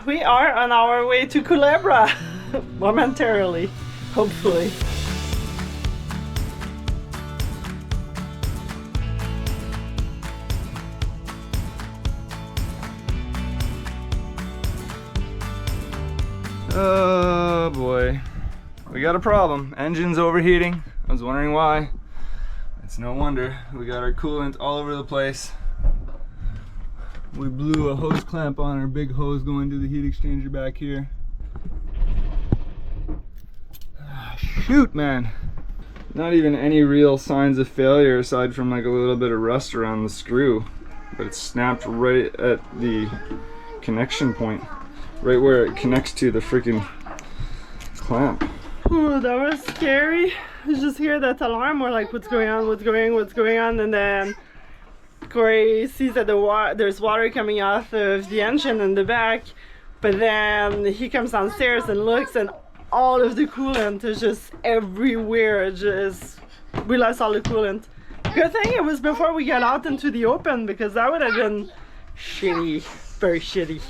we are on our way to Culebra. Momentarily, hopefully. Oh boy, we got a problem. Engine's overheating. I was wondering why. It's no wonder. We got our coolant all over the place. We blew a hose clamp on our big hose going to the heat exchanger back here. Shoot, man. Not even any real signs of failure aside from like a little bit of rust around the screw. But it snapped right at the connection point. Right where it connects to the freaking clamp. Ooh, that was scary. I just hear that alarm. We're like, what's going on, what's going on? And then Corey sees that there's water coming off of the engine in the back. But then he comes downstairs and looks, and all of the coolant is just everywhere. We lost all the coolant. Good thing it was before we got out into the open, because that would have been shitty, very shitty.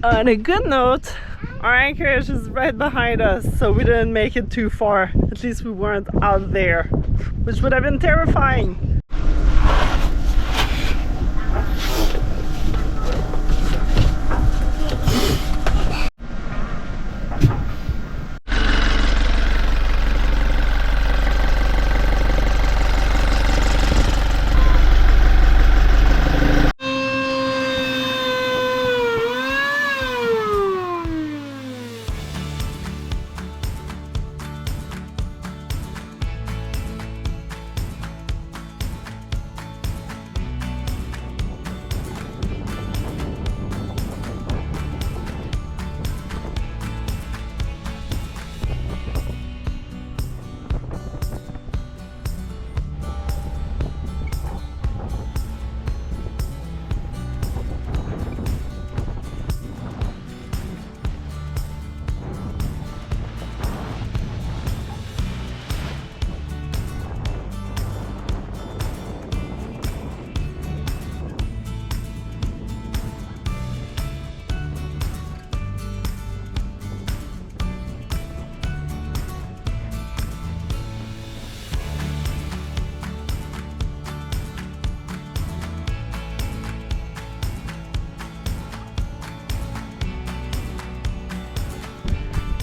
On a good note, our anchorage is right behind us, so we didn't make it too far. At least we weren't out there, which would have been terrifying.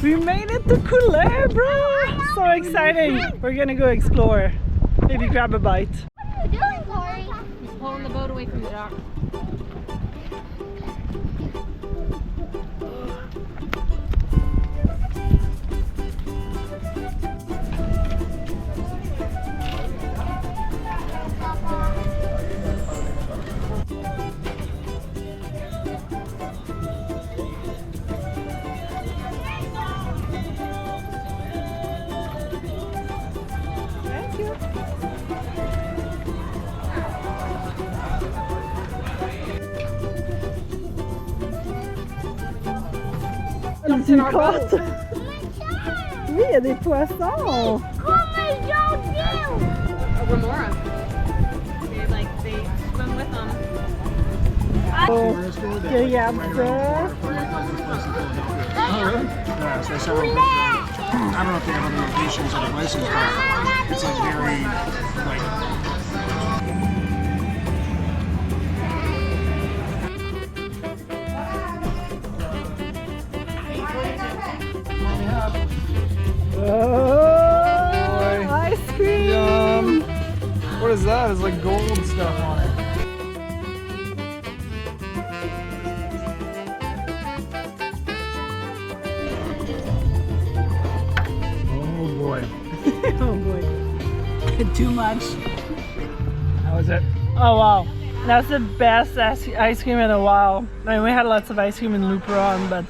We made it to Culebra! So exciting! We're gonna go explore. Maybe grab a bite. What are you doing, Corey? He's pulling the boat away from the dock. Tu crottes? Oui, il y a des poissons. Remora. They swim with them. Oh, regarde ça. Oh, really? Yeah, so they sell them. I don't know if they have other locations or places, but it's like very, like, Oh, ice cream! Yum. What is that? It's like gold stuff on it. oh boy. Oh boy. Too much. How is it? Oh wow. That's the best ice cream in a while. I mean, we had lots of ice cream in Luperon, but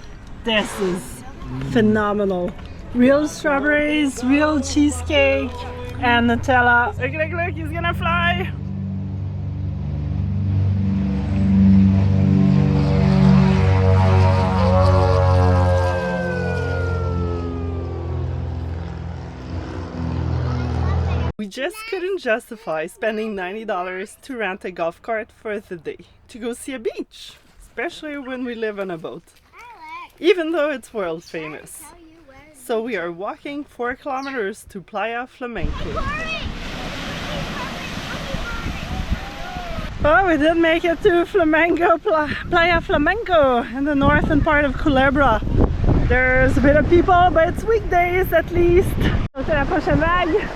this is phenomenal. Real strawberries, real cheesecake, and Nutella. Look, he's gonna fly! We just couldn't justify spending $90 to rent a golf cart for the day to go see a beach, especially when we live on a boat. even though it's world famous. So we are walking 4 kilometers to Playa Flamenco. Oh, we did make it to Playa Flamenco in the northern part of Culebra. There's a bit of people, but it's weekdays at least. C'est la prochaine vague.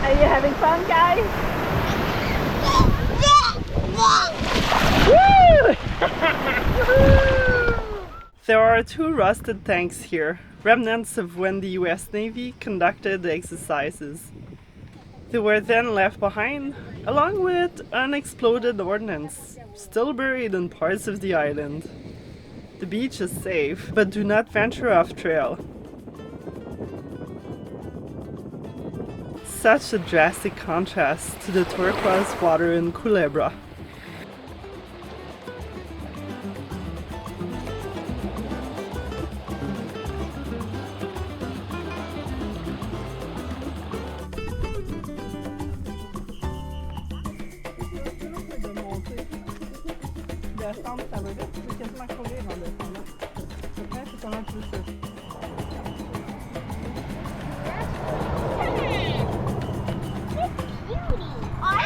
Are you having fun, guys? There are 2 rusted tanks here, remnants of when the US Navy conducted the exercises. They were then left behind, along with unexploded ordnance, still buried in parts of the island. The beach is safe, but do not venture off trail. Such a drastic contrast to the turquoise water in Culebra.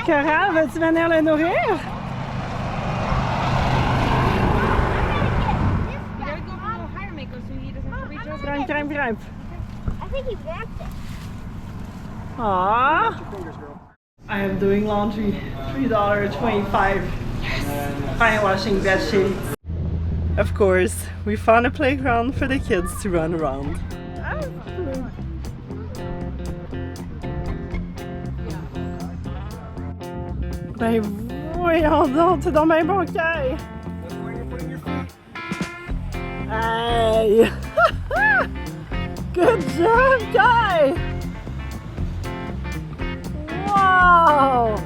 Coral, veux-tu venir le nourrir? You gotta go a little higher, Mako, so he doesn't have to reach over. Grimp, grimp, grimp. I think he wrapped it. Aww. Fingers, girl. I am doing laundry. $3.25. Yes. Fine washing bed sheets. Of course, we found a playground for the kids to run around. Ben voyons donc, t'es dans bien bon cœur! Hey! Good job, guy! Wow!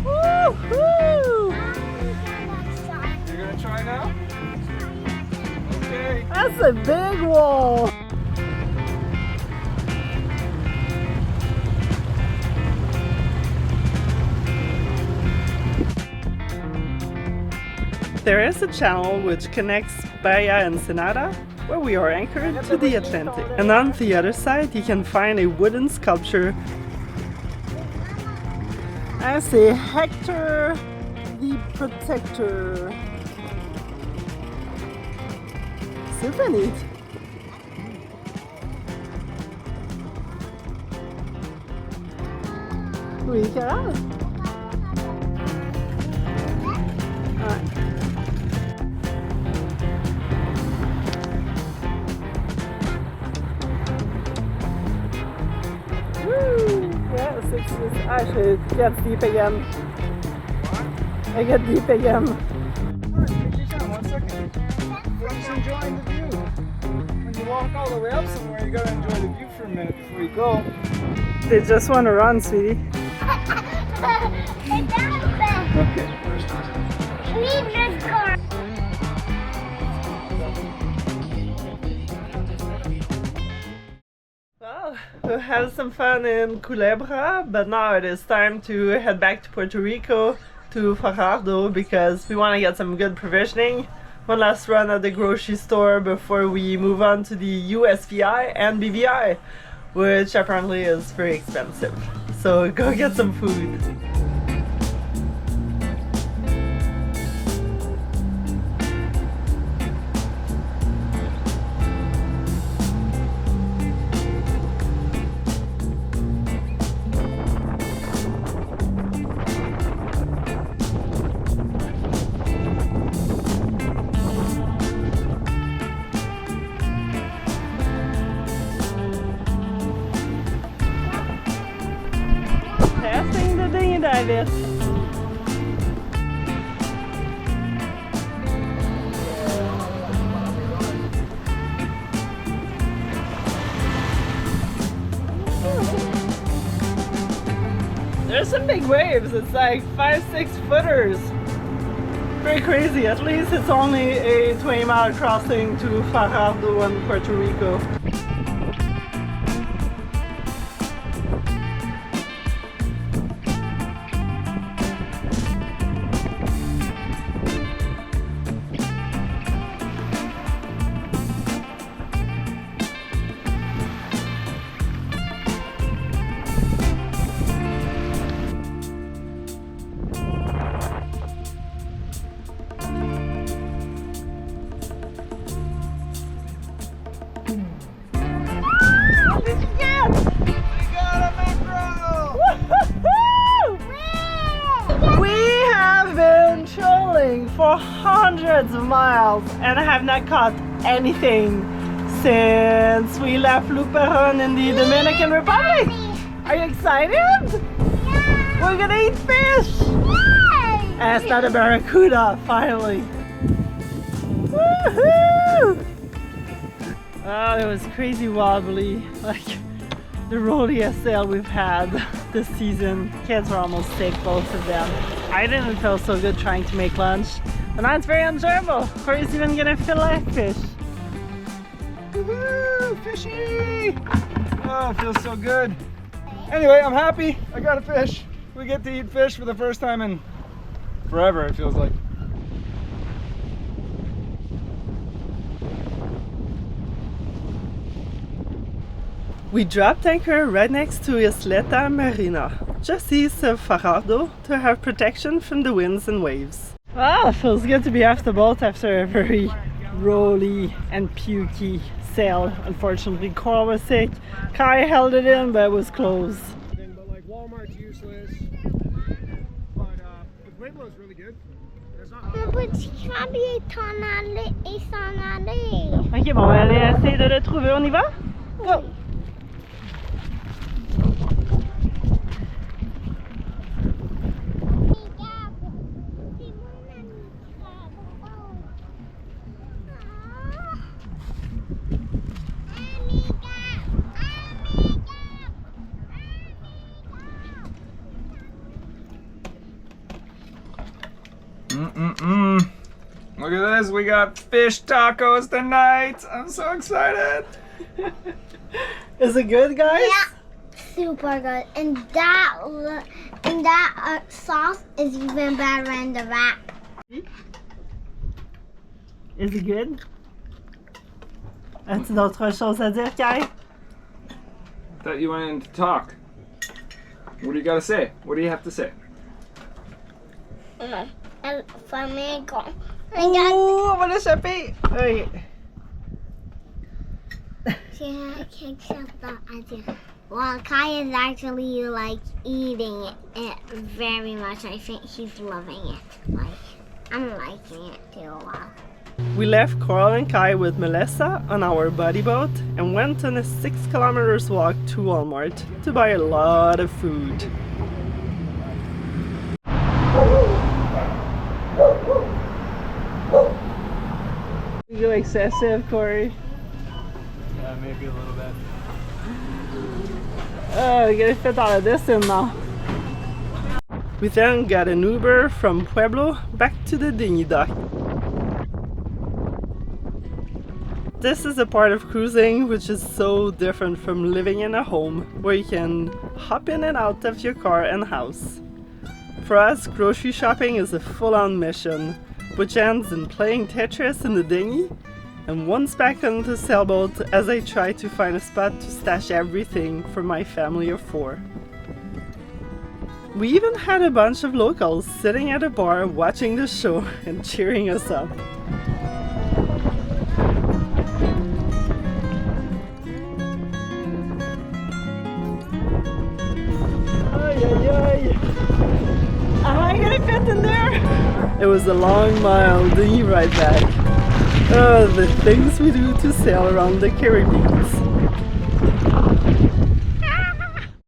Woohoo! You're gonna try now? Okay. That's a big wall! There is a channel which connects Bahia Ensenada, where we are anchored, to the Atlantic. And on the other side you can find a wooden sculpture. I say Hector the Protector. Super neat. Oui, Carole? Ouais. Yes, I should get deep again. I get deep again. Take your time, 1 second. You're just enjoying the view. When you walk all the way up somewhere, you gotta enjoy the view for a minute before you go. They just want to run, sweetie. Okay. Leave this car. Well, we'll have some fun in Culebra, but now it is time to head back to Puerto Rico, to Fajardo, because we want to get some good provisioning. One last run at the grocery store before we move on to the USVI and BVI, which apparently is very expensive. So go get some food. Passing the dinghy divers. There's some big waves, it's like 5-6 footers. Very crazy, at least it's only a 20-mile crossing to Fajardo and Puerto Rico. hundreds of miles and I have not caught anything since we left Luperon in the Dominican Republic. Are you excited? We're gonna eat fish! And it's not a barracuda, finally. Woohoo! Oh, it was crazy wobbly. Like the roadiest sail we've had this season. Kids were almost sick, both of them. I didn't feel so good trying to make lunch. And now it's very enjoyable. Corey's even gonna fillet fish. Woohoo! Fishy! Oh, it feels so good. Anyway, I'm happy. I got a fish. We get to eat fish for the first time in forever, it feels like. We dropped anchor right next to Isleta Marina, just east of Fajardo, to have protection from the winds and waves. Well, it feels good to be off the boat after a very rolly and pukey sail. Unfortunately, Coral was sick. Kai held it in, but it was closed. But like Walmart's useless. But the Pueblo is really good. There's not. Ok, bon, on va aller essayer de le trouver. On y va? Go! Look at this, we got fish tacos tonight. I'm so excited. Is it good, guys? Yeah, super good. And that sauce is even better than the wrap. Is it good? As-tu d'autres choses à dire, Kai? Thought you wanted to talk. What do you gotta say? What do you have to say? And flamenco. Ouh, on va l'échapper! Okay. Well, Kai is actually like eating it very much. I think he's loving it. Like, I'm liking it too. Wow. We left Coral and Kai with Melissa on our buddy boat and went on a 6 kilometers walk to Walmart to buy a lot of food. You go excessive, Corey. Yeah, maybe a little bit. Oh, you gotta fit all of this in now. We then got an Uber from Pueblo back to the dinghy dock. This is a part of cruising which is so different from living in a home where you can hop in and out of your car and house. For us, grocery shopping is a full-on mission, which ends in playing Tetris in the dinghy and once back on the sailboat as I try to find a spot to stash everything for my family of 4. We even had a bunch of locals sitting at a bar watching the show and cheering us up. Am I gonna fit in there? It was a long mile dinghy ride back. Oh, the things we do to sail around the Caribbean.